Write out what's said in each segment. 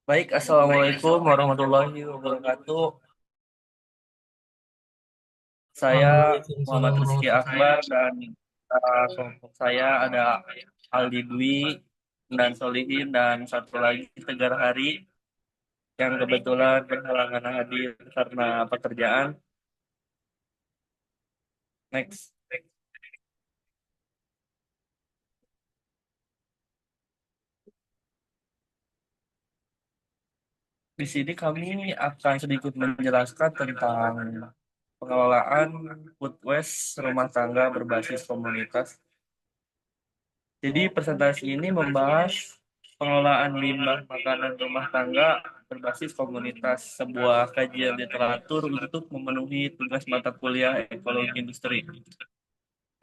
Baik, Assalamualaikum warahmatullahi wabarakatuh. Saya Muhammad Waalaikumsalam Rizky warahmatullahi Akbar dan kelompok saya ada Aldi Dwi dan Solihin dan satu lagi Tegar Hari yang kebetulan berhalangan hadir karena pekerjaan. Next. Di sini kami akan sedikit menjelaskan tentang pengelolaan food waste rumah tangga berbasis komunitas. Jadi presentasi ini membahas pengelolaan limbah makanan rumah tangga berbasis komunitas, sebuah kajian literatur untuk memenuhi tugas mata kuliah ekologi industri.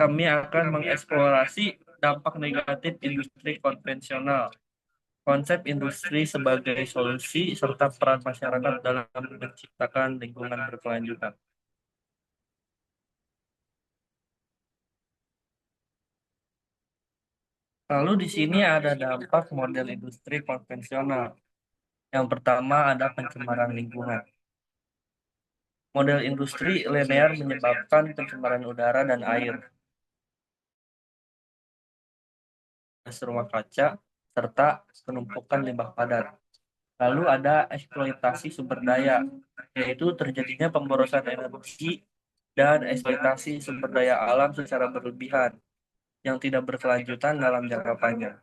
Kami akan mengeksplorasi dampak negatif industri konvensional, konsep industri sebagai solusi, serta peran masyarakat dalam menciptakan lingkungan berkelanjutan. Lalu di sini ada dampak model industri konvensional. Yang pertama ada pencemaran lingkungan. Model industri linear menyebabkan pencemaran udara dan air, gas rumah kaca, serta penumpukan limbah padat. Lalu ada eksploitasi sumber daya, yaitu terjadinya pemborosan energi dan eksploitasi sumber daya alam secara berlebihan yang tidak berkelanjutan dalam jangka panjang.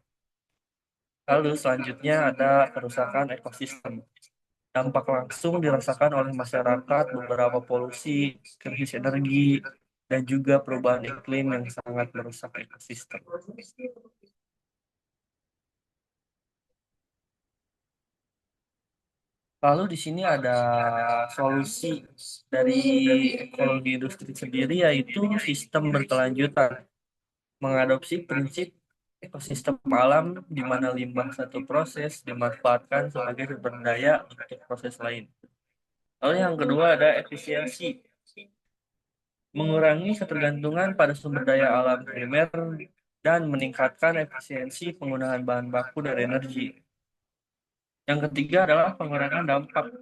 Lalu selanjutnya ada kerusakan ekosistem. Dampak langsung dirasakan oleh masyarakat, beberapa polusi, krisis energi, dan juga perubahan iklim yang sangat merusak ekosistem. Lalu di sini ada solusi dari ekologi industri sendiri, yaitu sistem berkelanjutan, mengadopsi prinsip ekosistem alam di mana limbah satu proses dimanfaatkan sebagai sumber daya untuk proses lain. Lalu yang kedua ada efisiensi, mengurangi ketergantungan pada sumber daya alam primer dan meningkatkan efisiensi penggunaan bahan baku dan energi. Yang ketiga adalah pengurangan dampak,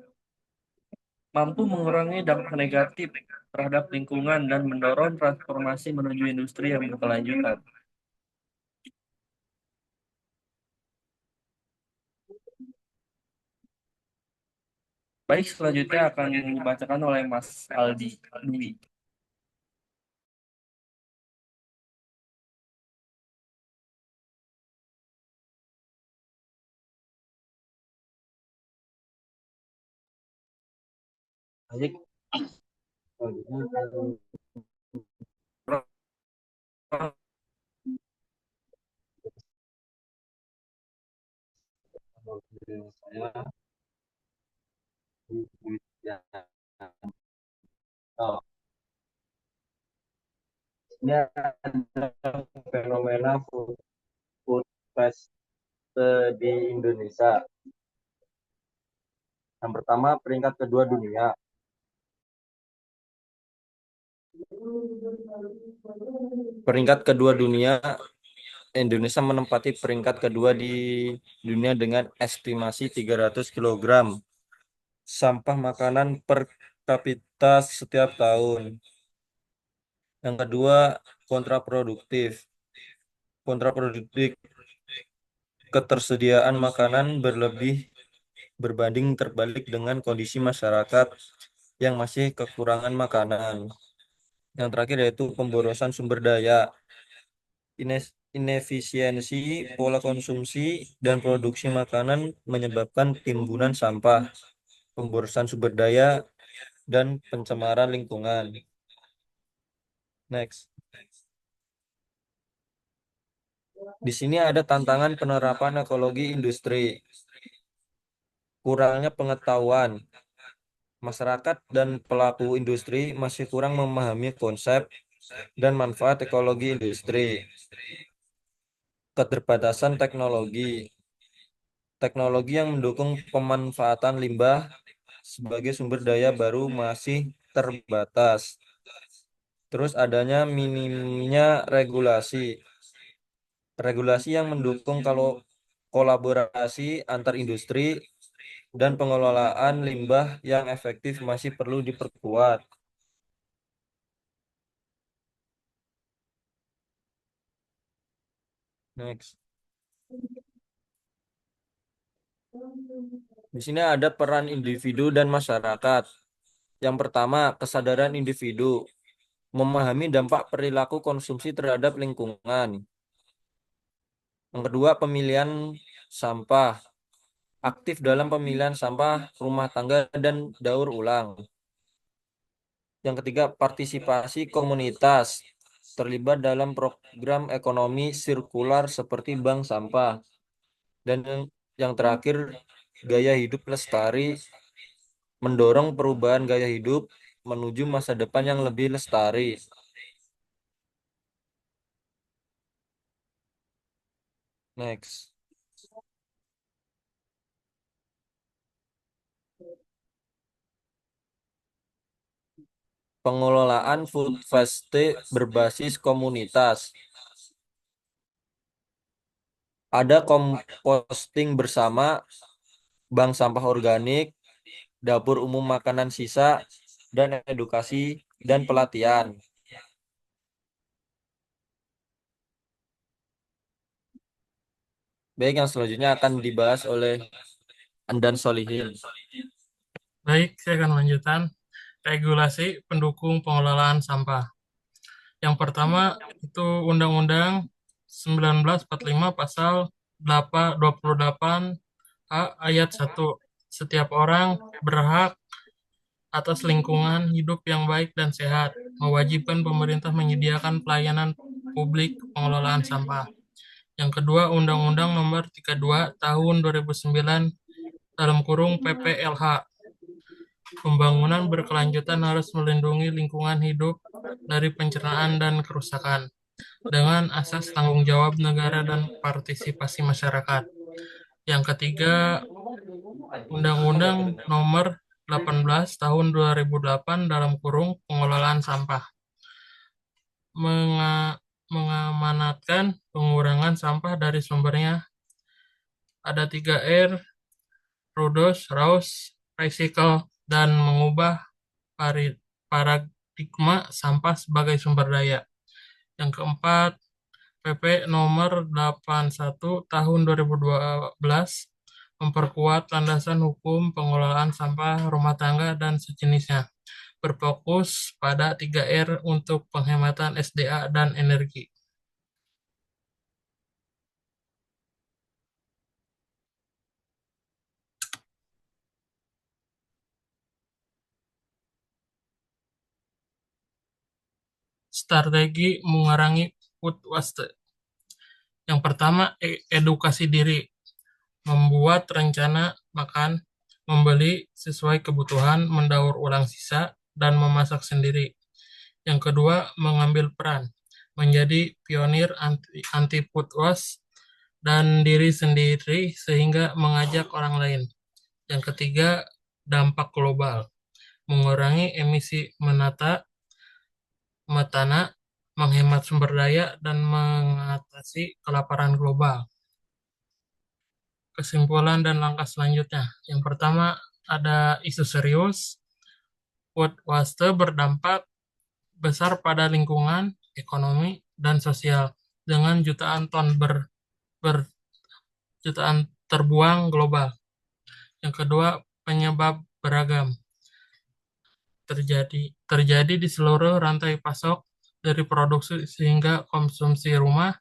mampu mengurangi dampak negatif terhadap lingkungan dan mendorong transformasi menuju industri yang berkelanjutan. Baik, selanjutnya akan dibacakan oleh Mas Aldi Dwi. Baik, selanjutnya saya ya. Oh, ini ada fenomena food waste di Indonesia. Yang pertama, peringkat kedua dunia. Peringkat kedua dunia, Indonesia menempati peringkat kedua di dunia dengan estimasi 300 kilogram sampah makanan per kapita setiap tahun. Yang kedua, kontraproduktif. Kontraproduktif, ketersediaan makanan berlebih berbanding terbalik dengan kondisi masyarakat yang masih kekurangan makanan. Yang terakhir yaitu pemborosan sumber daya, inefisiensi pola konsumsi dan produksi makanan menyebabkan timbunan sampah, pemborosan sumber daya, dan pencemaran lingkungan. Next. Di sini ada tantangan penerapan ekologi industri. Kurangnya pengetahuan. Masyarakat dan pelaku industri masih kurang memahami konsep dan manfaat ekologi industri. Keterbatasan teknologi. Teknologi yang mendukung pemanfaatan limbah sebagai sumber daya baru masih terbatas. Terus adanya minimnya regulasi. Regulasi yang mendukung kalau kolaborasi antar industri dan pengelolaan limbah yang efektif masih perlu diperkuat. Next. Di sini ada peran individu dan masyarakat. Yang pertama, kesadaran individu, memahami dampak perilaku konsumsi terhadap lingkungan. Yang kedua, pemilihan sampah, aktif dalam pemilihan sampah rumah tangga dan daur ulang. Yang ketiga, partisipasi komunitas, terlibat dalam program ekonomi sirkular seperti bank sampah. Dan yang terakhir, gaya hidup lestari, mendorong perubahan gaya hidup menuju masa depan yang lebih lestari. Next. Pengelolaan food waste berbasis komunitas. Ada komposting bersama, bank sampah organik, dapur umum makanan sisa, dan edukasi dan pelatihan. Baik, yang selanjutnya akan dibahas oleh Andan Solihin. Baik, saya akan lanjutkan regulasi pendukung pengelolaan sampah. Yang pertama itu Undang-Undang 1945 pasal 28 A ayat 1. Setiap orang berhak atas lingkungan hidup yang baik dan sehat, mewajibkan pemerintah menyediakan pelayanan publik pengelolaan sampah. Yang kedua, Undang-Undang Nomor 32 Tahun 2009 dalam kurung PPLH. Pembangunan berkelanjutan harus melindungi lingkungan hidup dari pencernaan dan kerusakan dengan asas tanggung jawab negara dan partisipasi masyarakat. Yang ketiga, Undang-Undang Nomor 18 Tahun 2008 dalam kurung pengelolaan sampah mengamanatkan pengurangan sampah dari sumbernya. Ada 3R, reduce, reuse, recycle, dan mengubah paradigma sampah sebagai sumber daya. Yang keempat, PP nomor 81 tahun 2012 memperkuat landasan hukum pengelolaan sampah rumah tangga dan sejenisnya, berfokus pada 3R untuk penghematan SDA dan energi. Strategi mengurangi food waste. Yang pertama, edukasi diri, membuat rencana makan, membeli sesuai kebutuhan, mendaur ulang sisa, dan memasak sendiri. Yang kedua, mengambil peran, menjadi pionir anti food waste dan diri sendiri sehingga mengajak orang lain. Yang ketiga, dampak global, mengurangi emisi metana, menghemat sumber daya, dan mengatasi kelaparan global. Kesimpulan dan langkah selanjutnya. Yang pertama, ada isu serius, food waste berdampak besar pada lingkungan, ekonomi, dan sosial dengan ber- jutaan terbuang global. Yang kedua, penyebab beragam terjadi di seluruh rantai pasok dari produksi sehingga konsumsi rumah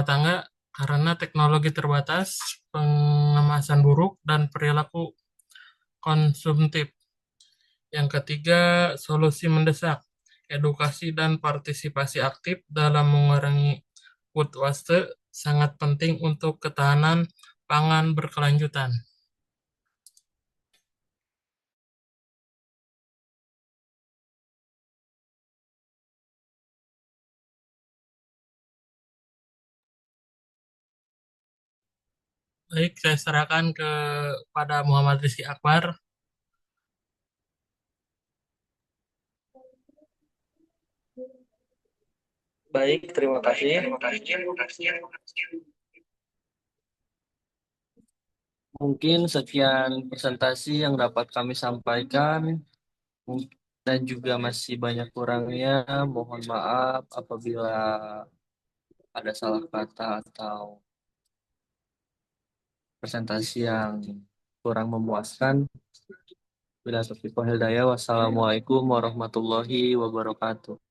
tangga karena teknologi terbatas, pengemasan buruk, dan perilaku konsumtif. Yang ketiga, solusi mendesak, edukasi dan partisipasi aktif dalam mengurangi food waste sangat penting untuk ketahanan pangan berkelanjutan. Baik, saya serahkan kepada Muhammad Rizky Akbar. Baik, terima kasih. Mungkin sekian presentasi yang dapat kami sampaikan. Dan juga masih banyak kurangnya. Mohon maaf apabila ada salah kata atau presentasi yang kurang memuaskan. Bila taufiq wal hidayah, wassalamualaikum warahmatullahi wabarakatuh.